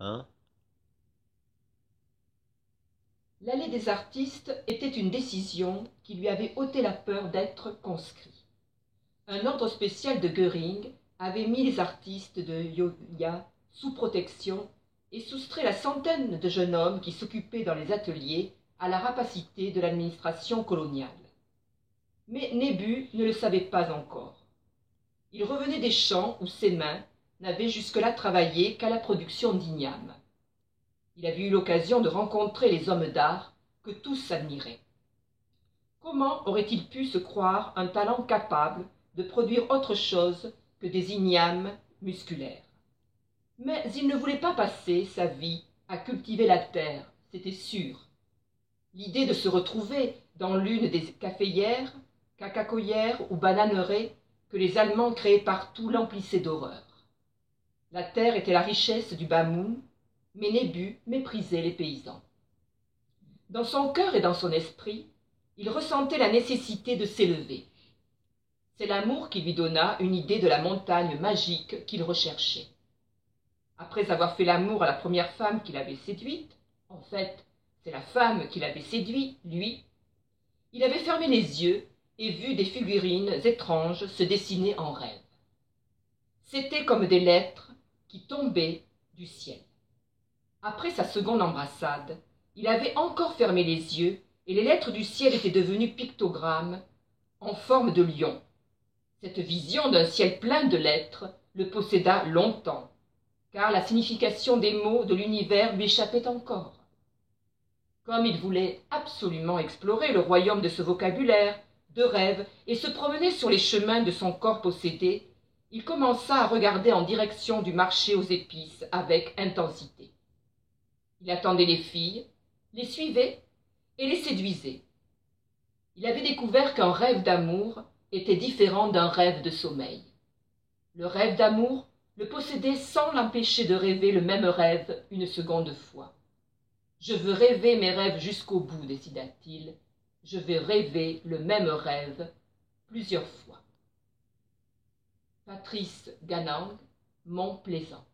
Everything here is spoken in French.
hein? L'allée des artistes était une décision qui lui avait ôté la peur d'être conscrit. Un ordre spécial de Göring avait mis les artistes de Yoya sous protection et soustrait la centaine de jeunes hommes qui s'occupaient dans les ateliers à la rapacité de l'administration coloniale. Mais Nébu ne le savait pas encore. Il revenait des champs où ses mains n'avaient jusque-là travaillé qu'à la production d'igname. Il avait eu l'occasion de rencontrer les hommes d'art que tous admiraient. Comment aurait-il pu se croire un talent capable de produire autre chose que des ignames musculaires? Mais il ne voulait pas passer sa vie à cultiver la terre, c'était sûr. L'idée de se retrouver dans l'une des caféières, cacacoyères ou bananeraies que les Allemands créaient partout l'emplissait d'horreur. La terre était la richesse du bas monde, mais Nébu méprisait les paysans. Dans son cœur et dans son esprit, il ressentait la nécessité de s'élever. C'est l'amour qui lui donna une idée de la montagne magique qu'il recherchait. Après avoir fait l'amour à la première femme qu'il avait séduite, en fait, c'est la femme qui l'avait séduit, lui, il avait fermé les yeux et vu des figurines étranges se dessiner en rêve. C'étaient comme des lettres qui tombaient du ciel. Après sa seconde embrassade, il avait encore fermé les yeux et les lettres du ciel étaient devenues pictogrammes en forme de lion. Cette vision d'un ciel plein de lettres le posséda longtemps, car la signification des mots de l'univers lui échappait encore. Comme il voulait absolument explorer le royaume de ce vocabulaire, de rêves, et se promener sur les chemins de son corps possédé, il commença à regarder en direction du marché aux épices avec intensité. Il attendait les filles, les suivait et les séduisait. Il avait découvert qu'un rêve d'amour était différent d'un rêve de sommeil. Le rêve d'amour le possédait sans l'empêcher de rêver le même rêve une seconde fois. Je veux rêver mes rêves jusqu'au bout, décida-t-il. Je vais rêver le même rêve plusieurs fois. Patrice Ganang, Mont Plaisant.